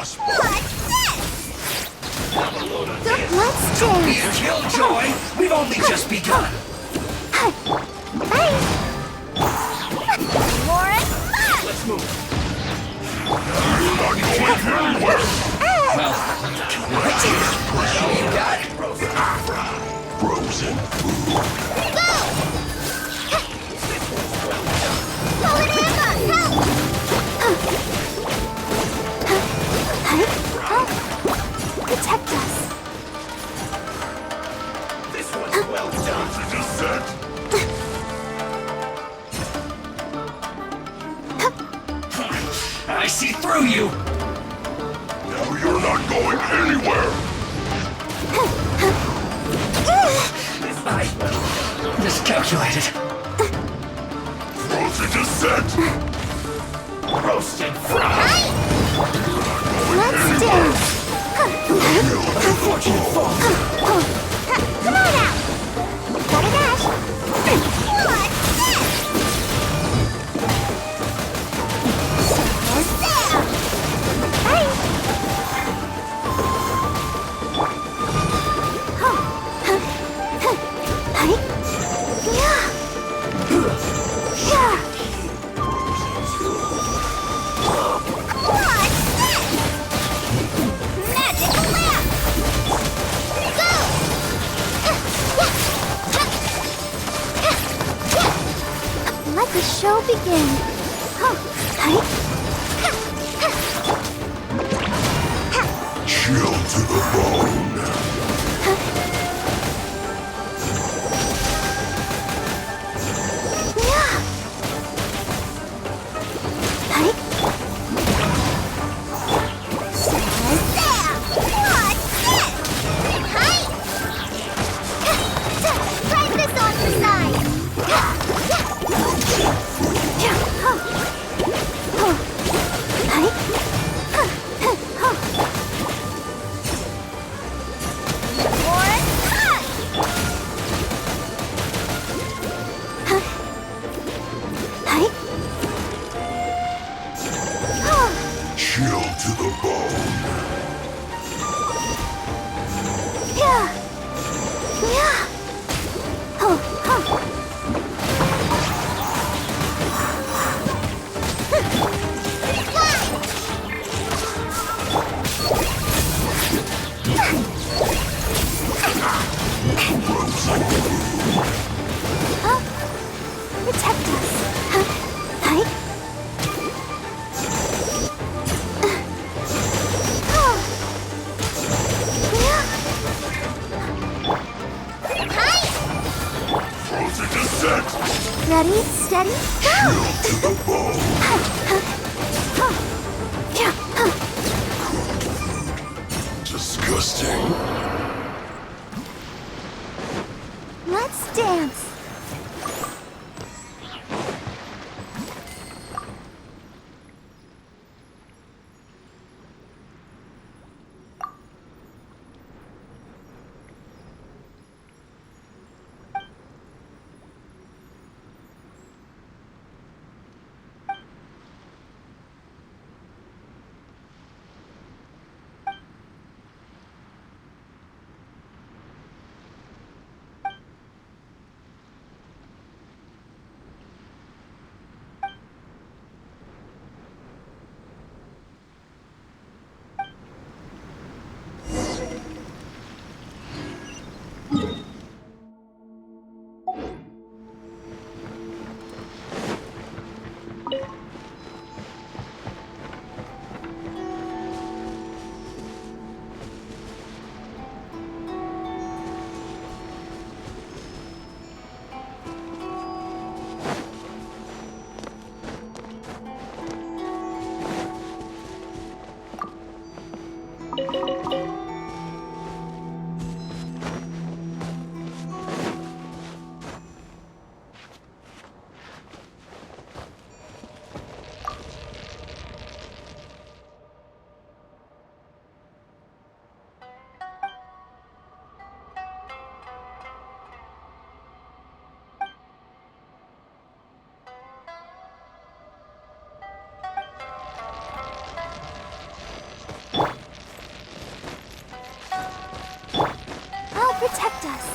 possible. Let's dance. Be a killjoy! We've only just begun! Bye. More fun. Let's move. You're not going anywhere. Well, you got it. Frozen food. Go. Holy River, help. Protect us. This one's well done. The descent. I see through you! Now you're not going anywhere. I miscalculated. Frozen descent. Roasted fried! Let's dance. Unfortunate fall! Come on out. Gotta dash. What's this? Let the show begin. Chill to the bone. Chill to the bone. Protect us. Frozen descent. Ready, steady, Chill go! to the bone. Disgusting. Let's dance. Protect us.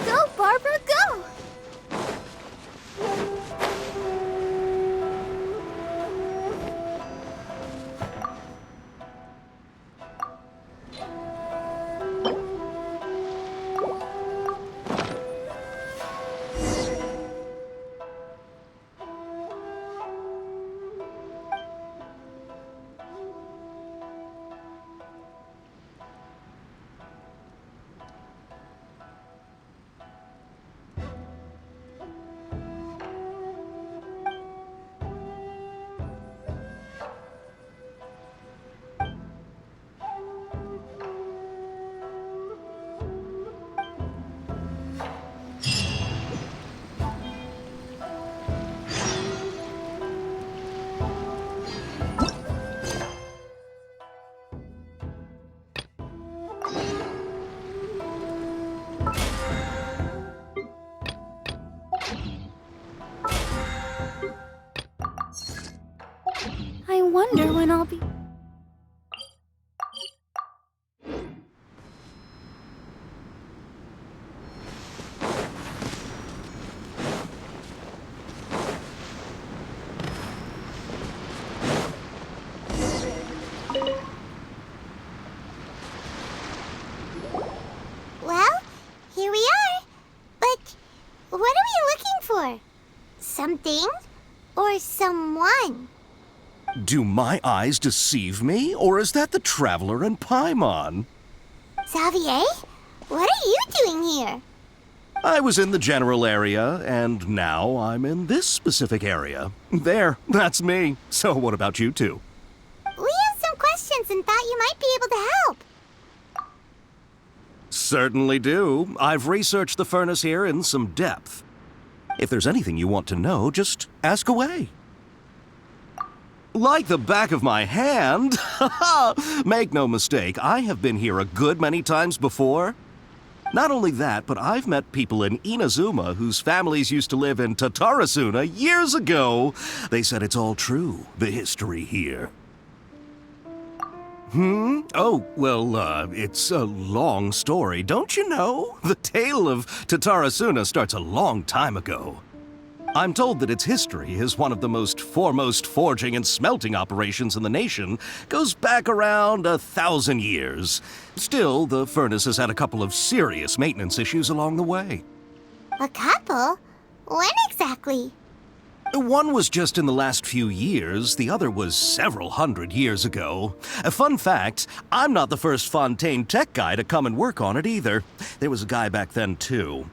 Go, Barbara, go! I wonder when I'll be... Well, here we are. But what are we looking for? Something or someone? Do my eyes deceive me, or is that the Traveler and Paimon? Xavier, what are you doing here? I was in the general area, and now I'm in this specific area. There, that's me. So what about you two? We have some questions and thought you might be able to help. Certainly do. I've researched the furnace here in some depth. If there's anything you want to know, just ask away. Like the back of my hand. Make no mistake, I have been here a good many times before. Not only that, but I've met people in Inazuma whose families used to live in Tatarasuna years ago. They said it's all true, the history here. Oh, well, it's a long story, don't you know? The tale of Tatarasuna starts a long time ago. I'm told that its history is one of the most foremost forging and smelting operations in the nation, goes back around 1,000 years. Still, the furnace has had a couple of serious maintenance issues along the way. A couple? When exactly? One was just in the last few years, the other was several hundred years ago. A fun fact, I'm not the first Fontaine tech guy to come and work on it either. There was a guy back then too.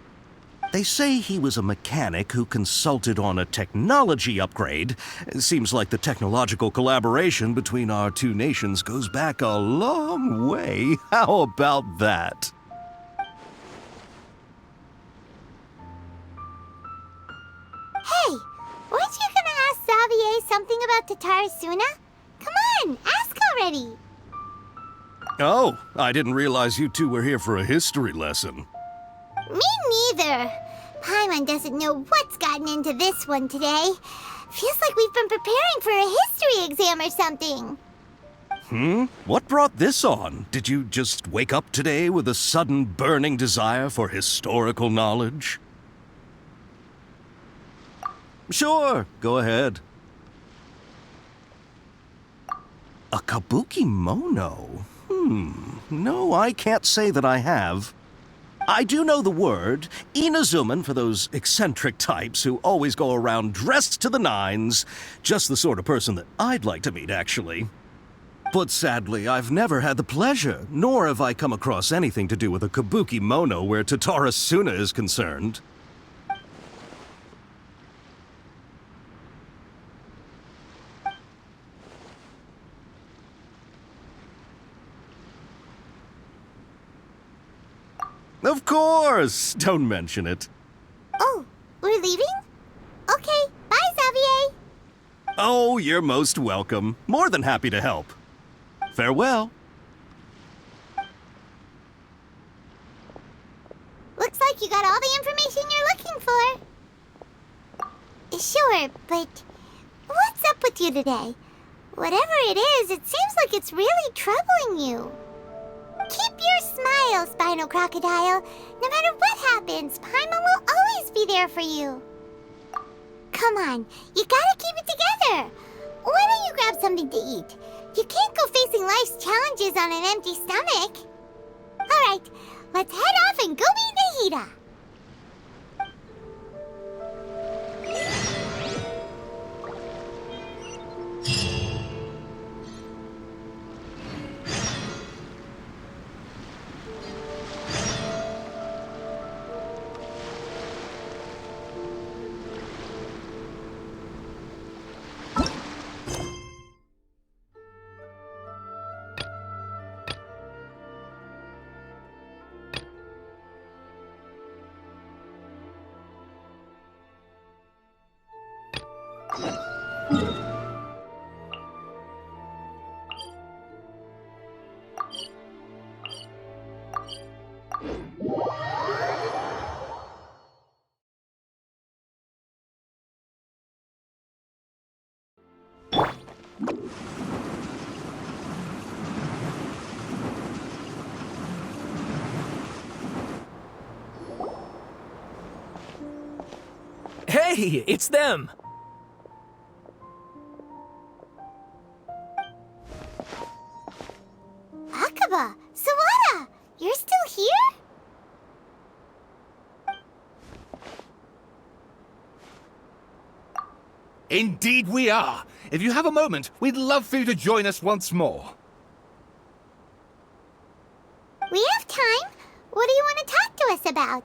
They say he was a mechanic who consulted on a technology upgrade. It seems like the technological collaboration between our two nations goes back a long way. How about that? Hey, weren't you gonna ask Xavier something about Tatarasuna? Come on, ask already. Oh, I didn't realize you two were here for a history lesson. Me neither. Paimon doesn't know what's gotten into this one today. Feels like we've been preparing for a history exam or something. What brought this on? Did you just wake up today with a sudden burning desire for historical knowledge? Sure, go ahead. A kabuki mono? No, I can't say that I have. I do know the word, Inazuman for those eccentric types who always go around dressed to the nines. Just the sort of person that I'd like to meet, actually. But sadly, I've never had the pleasure, nor have I come across anything to do with a kabuki mono where Tatarasuna is concerned. Of course! Don't mention it. Oh, we're leaving? Okay, bye, Xavier. Oh, you're most welcome. More than happy to help. Farewell. Looks like you got all the information you're looking for. Sure, but what's up with you today? Whatever it is, it seems like it's really troubling you. Keep your smile, Spinal Crocodile. No matter what happens, Paimon will always be there for you. Come on, you gotta keep it together. Why don't you grab something to eat? You can't go facing life's challenges on an empty stomach. All right, let's head off and go meet Nahida. Hey, it's them! Akaba, Sawada, you're still here? Indeed we are. If you have a moment, we'd love for you to join us once more. We have time. What do you want to talk to us about?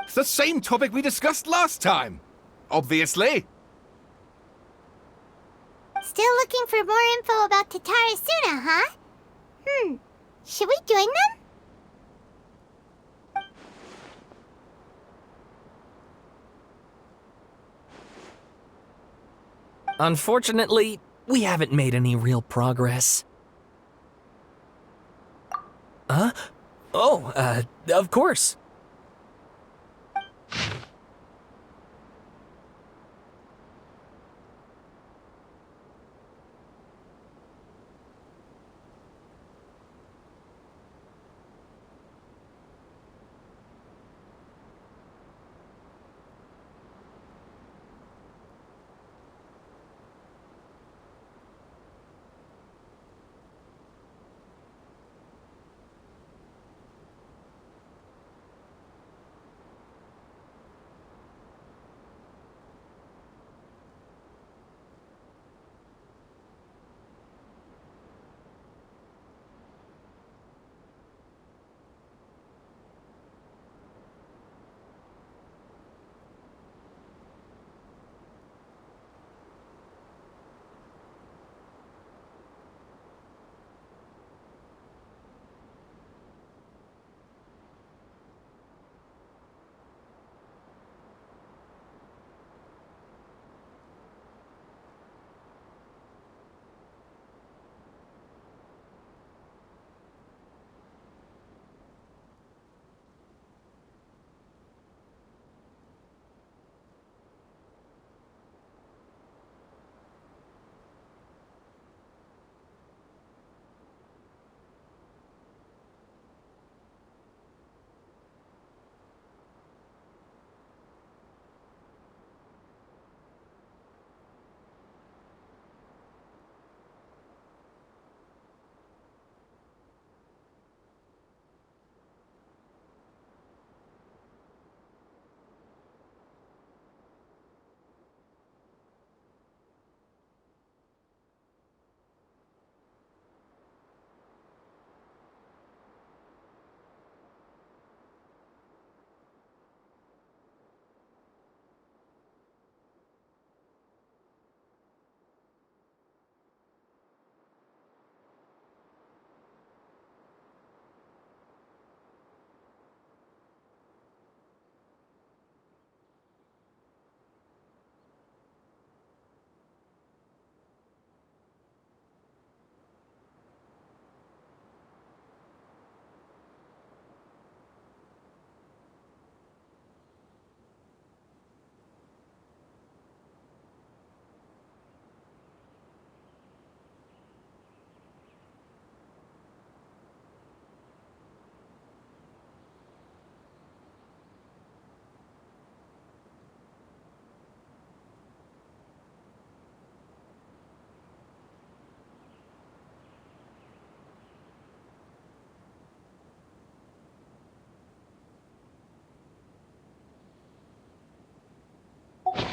It's the same topic we discussed last time. Obviously. Still looking for more info about Tatarasuna, huh? Should we join them? Unfortunately, we haven't made any real progress. Huh? Oh, of course.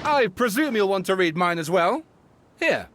I presume you'll want to read mine as well. Here.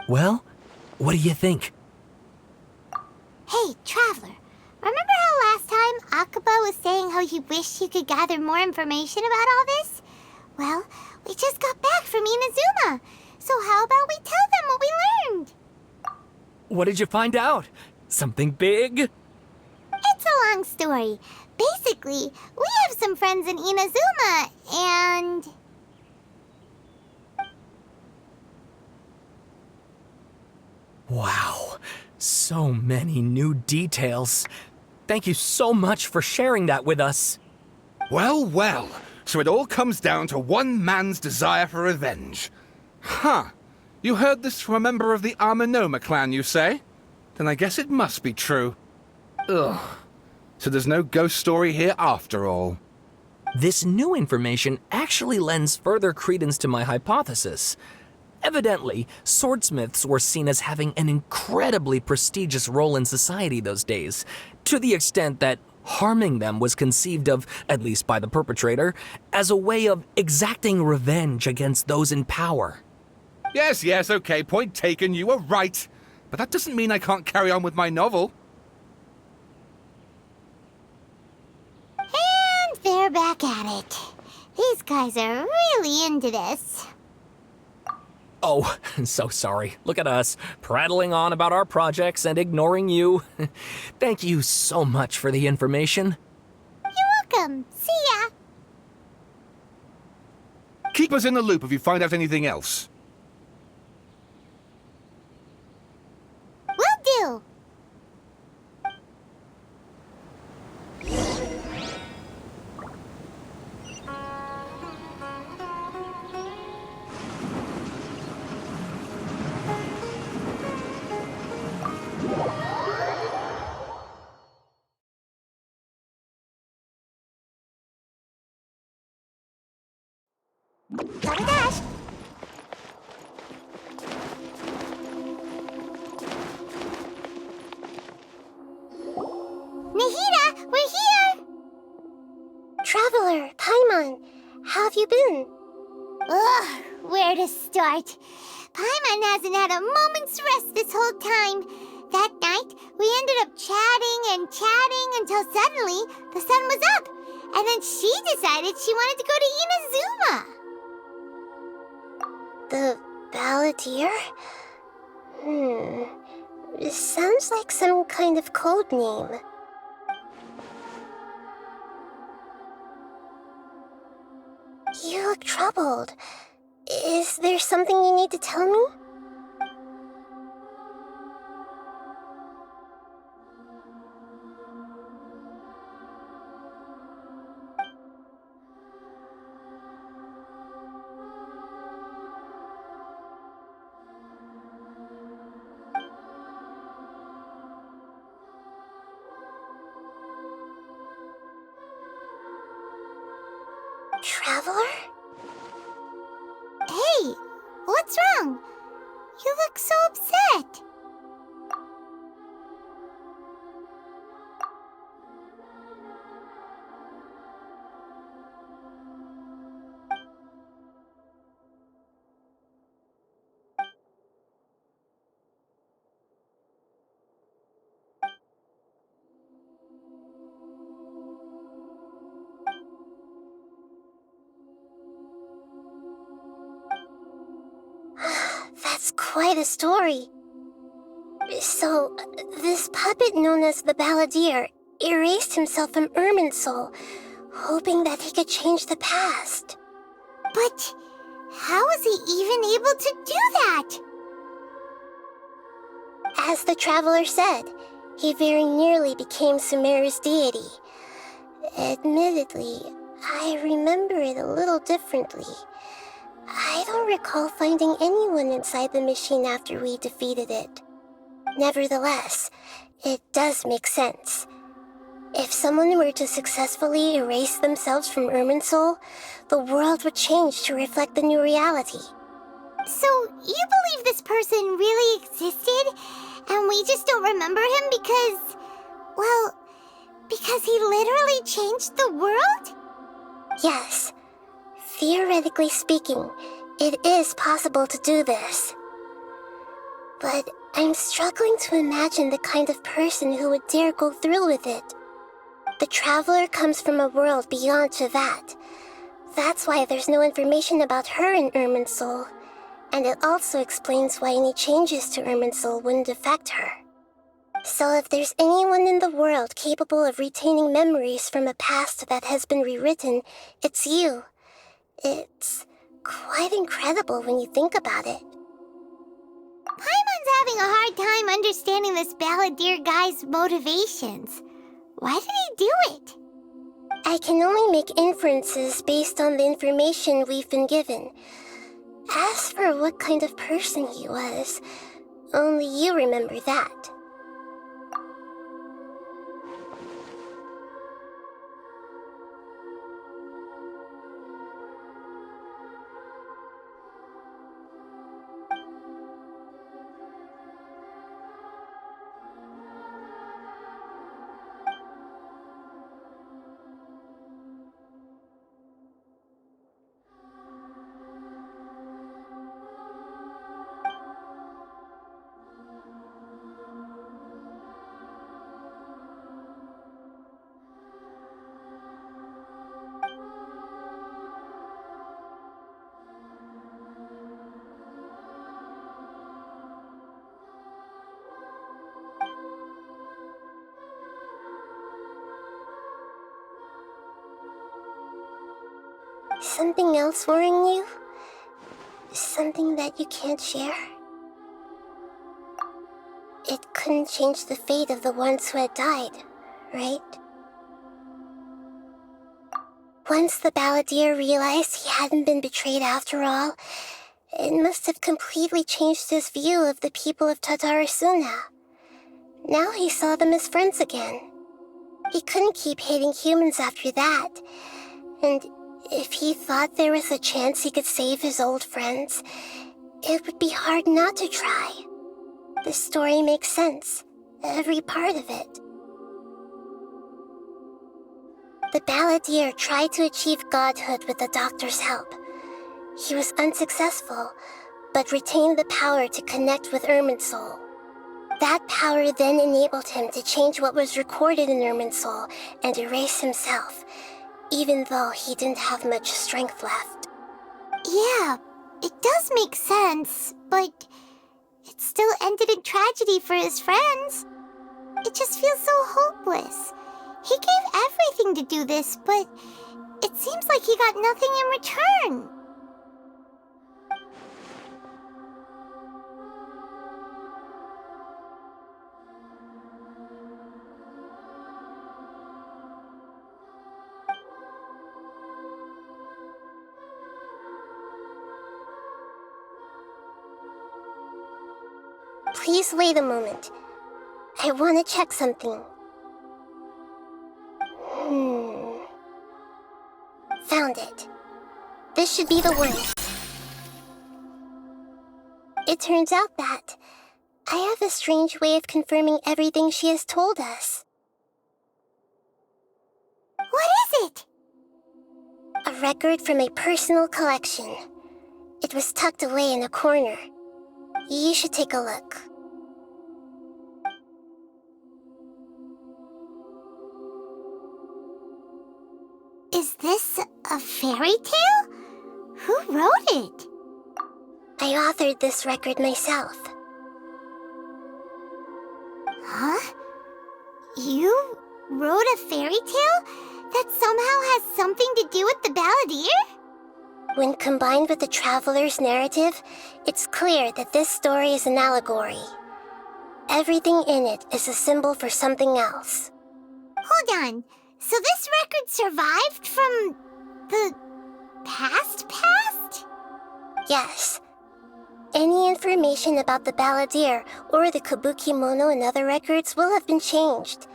Well, what do you think? Hey, Traveler, remember how last time Akaba was saying how he wished he could gather more information about all this? Well, we just got back from Inazuma, so how about we tell them what we learned? What did you find out? Something big? It's a long story. Basically, we have some friends in Inazuma, and... Wow, so many new details. Thank you so much for sharing that with us. Well, well. So it all comes down to one man's desire for revenge. Huh. You heard this from a member of the Arminoma clan, you say? Then I guess it must be true. Ugh. So there's no ghost story here after all. This new information actually lends further credence to my hypothesis. Evidently, swordsmiths were seen as having an incredibly prestigious role in society those days, to the extent that harming them was conceived of, at least by the perpetrator, as a way of exacting revenge against those in power. Yes, okay, point taken, you were right. But that doesn't mean I can't carry on with my novel. And they're back at it. These guys are really into this. Oh, so sorry. Look at us, prattling on about our projects and ignoring you. Thank you so much for the information. You're welcome. See ya. Keep us in the loop if you find out anything else. Will do. Gotta dash. Nahida, we're here! Traveler, Paimon, how have you been? Ugh, where to start? Paimon hasn't had a moment's rest this whole time. That night, we ended up chatting and chatting until suddenly the sun was up. And then she decided she wanted to go to Inazuma. The Balladeer? It sounds like some kind of code name. You look troubled. Is there something you need to tell me? Traveler? Hey, what's wrong? You look so upset. That's quite a story. So, this puppet known as the Balladeer erased himself from IRMINSUL, hoping that he could change the past. But how was he even able to do that? As the Traveler said, he very nearly became Sumeru's deity. Admittedly, I remember it a little differently. I don't recall finding anyone inside the machine after we defeated it. Nevertheless, it does make sense. If someone were to successfully erase themselves from IRMINSUL, the world would change to reflect the new reality. So, you believe this person really existed, and we just don't remember him because... well, because he literally changed the world? Yes. Theoretically speaking, it is possible to do this. But I'm struggling to imagine the kind of person who would dare go through with it. The Traveler comes from a world beyond to that. That's why there's no information about her in IRMINSUL, and it also explains why any changes to IRMINSUL wouldn't affect her. So if there's anyone in the world capable of retaining memories from a past that has been rewritten, it's you. It's quite incredible when you think about it. Paimon's having a hard time understanding this Balladeer guy's motivations. Why did he do it? I can only make inferences based on the information we've been given. As for what kind of person he was, only you remember that. Something else worrying you? Something that you can't share? It couldn't change the fate of the ones who had died, right? Once the Balladeer realized he hadn't been betrayed after all, it must have completely changed his view of the people of Tatarasuna. Now he saw them as friends again. He couldn't keep hating humans after that, and If he thought there was a chance he could save his old friends, it would be hard not to try. This story makes sense, every part of it. The balladeer tried to achieve godhood with the doctor's help. He was unsuccessful, but retained the power to connect with IRMINSUL. That power then enabled him to change what was recorded in IRMINSUL and erase himself, even though he didn't have much strength left. Yeah, it does make sense, but it still ended in tragedy for his friends. It just feels so hopeless. He gave everything to do this, but it seems like he got nothing in return. Please wait a moment. I want to check something. Found it. This should be the one. It turns out that I have a strange way of confirming everything she has told us. What is it? A record from a personal collection. It was tucked away in a corner. You should take a look. Is this a fairy tale? Who wrote it? I authored this record myself. Huh? You wrote a fairy tale that somehow has something to do with the balladeer? When combined with the traveler's narrative, it's clear that this story is an allegory. Everything in it is a symbol for something else. Hold on. So this record survived from the past? Yes. Any information about the balladeer or the kabuki mono and other records will have been changed.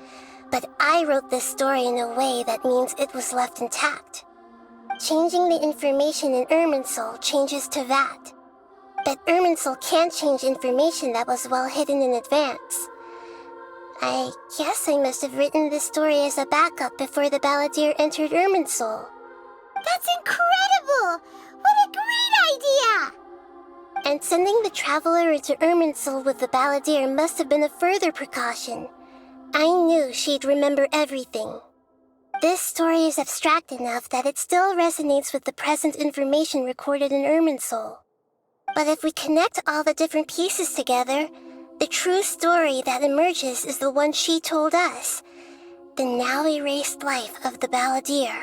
But I wrote this story in a way that means it was left intact. Changing the information in IRMINSUL changes to that. But IRMINSUL can't change information that was well hidden in advance. I guess I must have written this story as a backup before the balladeer entered IRMINSUL. That's incredible! What a great idea! And sending the traveler into IRMINSUL with the balladeer must have been a further precaution. I knew she'd remember everything. This story is abstract enough that it still resonates with the present information recorded in IRMINSUL. But if we connect all the different pieces together, the true story that emerges is the one she told us, the now erased life of the balladeer.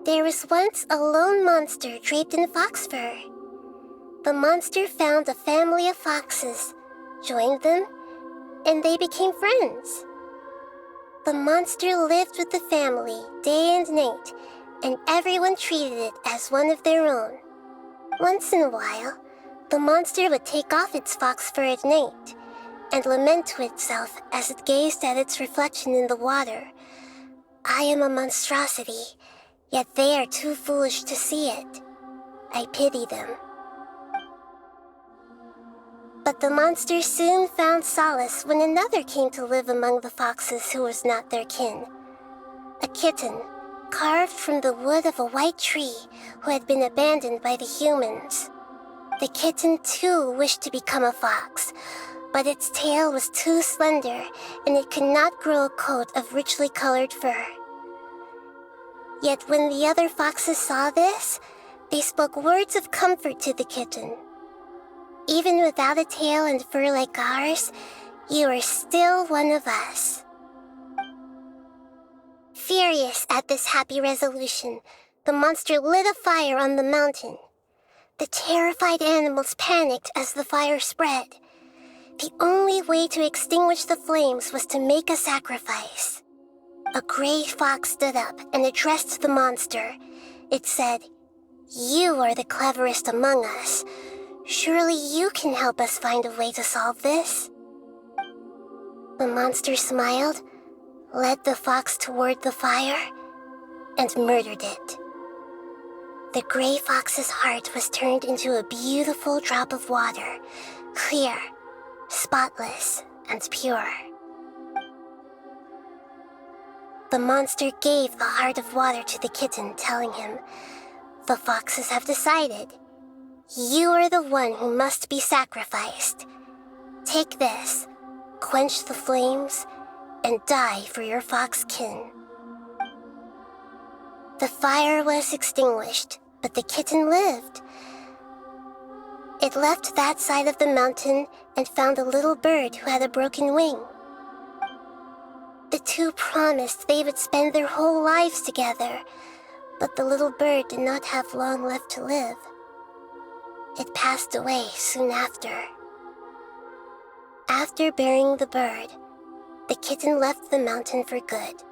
There was once a lone monster draped in fox fur. The monster found a family of foxes, joined them, and they became friends. The monster lived with the family day and night, and everyone treated it as one of their own. Once in a while, the monster would take off its fox fur at night and lament to itself as it gazed at its reflection in the water. I am a monstrosity, yet they are too foolish to see it. I pity them. But the monster soon found solace when another came to live among the foxes who was not their kin. A kitten, carved from the wood of a white tree who had been abandoned by the humans. The kitten too wished to become a fox, but its tail was too slender and it could not grow a coat of richly colored fur. Yet when the other foxes saw this, they spoke words of comfort to the kitten. Even without a tail and fur like ours, you are still one of us. Furious at this happy resolution, the monster lit a fire on the mountain. The terrified animals panicked as the fire spread. The only way to extinguish the flames was to make a sacrifice. A gray fox stood up and addressed the monster. It said, "You are the cleverest among us. Surely you can help us find a way to solve this." The monster smiled, led the fox toward the fire, and murdered it. The gray fox's heart was turned into a beautiful drop of water, clear, spotless, and pure. The monster gave the heart of water to the kitten, telling him, "The foxes have decided. You are the one who must be sacrificed. Take this, quench the flames, and die for your fox kin." The fire was extinguished, but the kitten lived. It left that side of the mountain and found a little bird who had a broken wing. The two promised they would spend their whole lives together, but the little bird did not have long left to live. It passed away soon after. After burying the bird, the kitten left the mountain for good.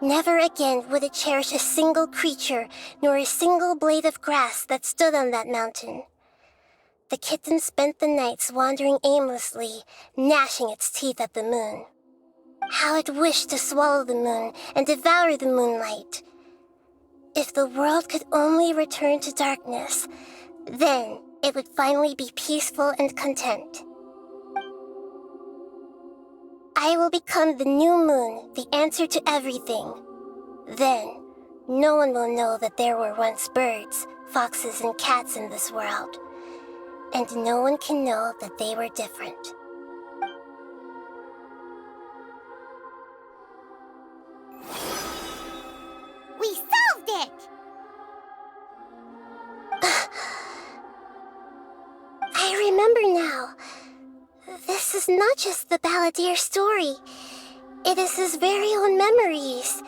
Never again would it cherish a single creature nor a single blade of grass that stood on that mountain. The kitten spent the nights wandering aimlessly, gnashing its teeth at the moon. How it wished to swallow the moon and devour the moonlight. If the world could only return to darkness, then it would finally be peaceful and content. I will become the new moon, the answer to everything. Then, no one will know that there were once birds, foxes, and cats in this world. And no one can know that they were different. We solved it! I remember now. This is not just the Balladeer story. It is his very own memories.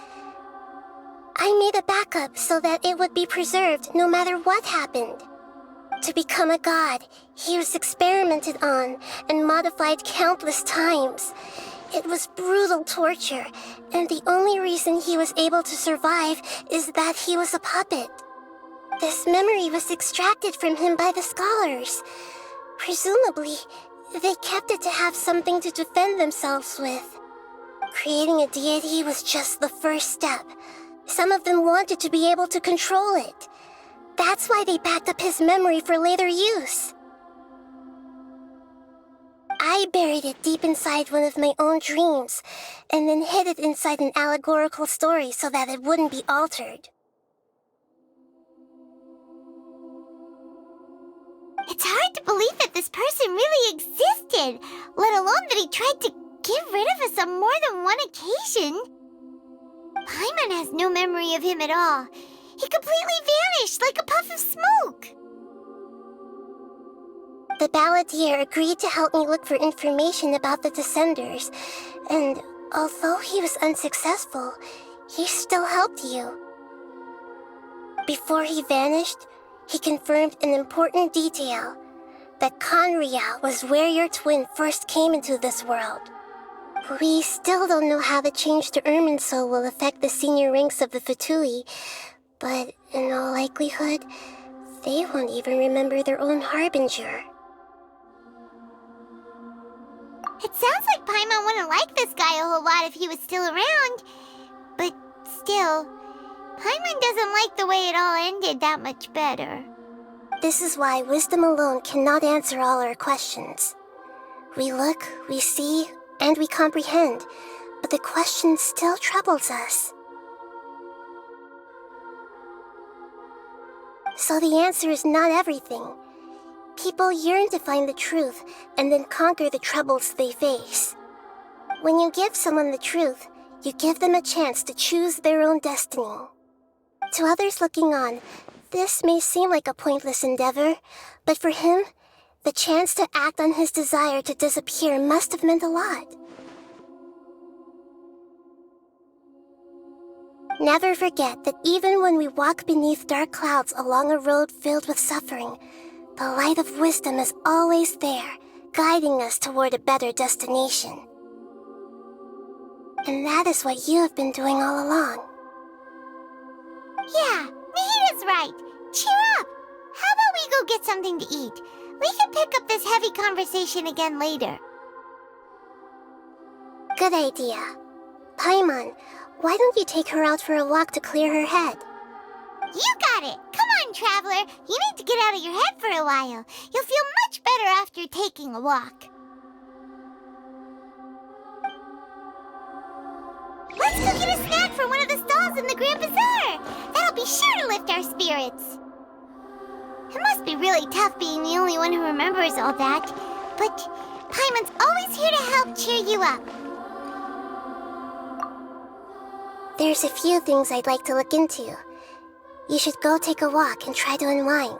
I made a backup so that it would be preserved no matter what happened. To become a god, he was experimented on and modified countless times. It was brutal torture, and the only reason he was able to survive is that he was a puppet. This memory was extracted from him by the scholars. Presumably, they kept it to have something to defend themselves with. Creating a deity was just the first step. Some of them wanted to be able to control it. That's why they backed up his memory for later use. I buried it deep inside one of my own dreams, and then hid it inside an allegorical story so that it wouldn't be altered. It's hard to believe that this person really existed, let alone that he tried to get rid of us on more than one occasion. Paimon has no memory of him at all. He completely vanished like a puff of smoke. The Balladeer agreed to help me look for information about the Descenders, and although he was unsuccessful, he still helped you. Before he vanished, he confirmed an important detail, that Conria was where your twin first came into this world. We still don't know how the change to IRMINSUL will affect the senior ranks of the Fatui, but in all likelihood, they won't even remember their own Harbinger. It sounds like Paimon wouldn't like this guy a whole lot if he was still around, but still, Paimon doesn't like the way it all ended that much better. This is why wisdom alone cannot answer all our questions. We look, we see, and we comprehend, but the question still troubles us. So the answer is not everything. People yearn to find the truth and then conquer the troubles they face. When you give someone the truth, you give them a chance to choose their own destiny. To others looking on, this may seem like a pointless endeavor, but for him, the chance to act on his desire to disappear must have meant a lot. Never forget that even when we walk beneath dark clouds along a road filled with suffering, the light of wisdom is always there, guiding us toward a better destination. And that is what you have been doing all along. Yeah, Nahita's right. Cheer up. How about we go get something to eat? We can pick up this heavy conversation again later. Good idea. Paimon, why don't you take her out for a walk to clear her head? You got it! Come on, Traveler! You need to get out of your head for a while. You'll feel much better after taking a walk. Let's go get a snack from one of the stalls in the Grand Bazaar! That'll be sure to lift our spirits. It must be really tough being the only one who remembers all that, but Paimon's always here to help cheer you up. There's a few things I'd like to look into. You should go take a walk and try to unwind.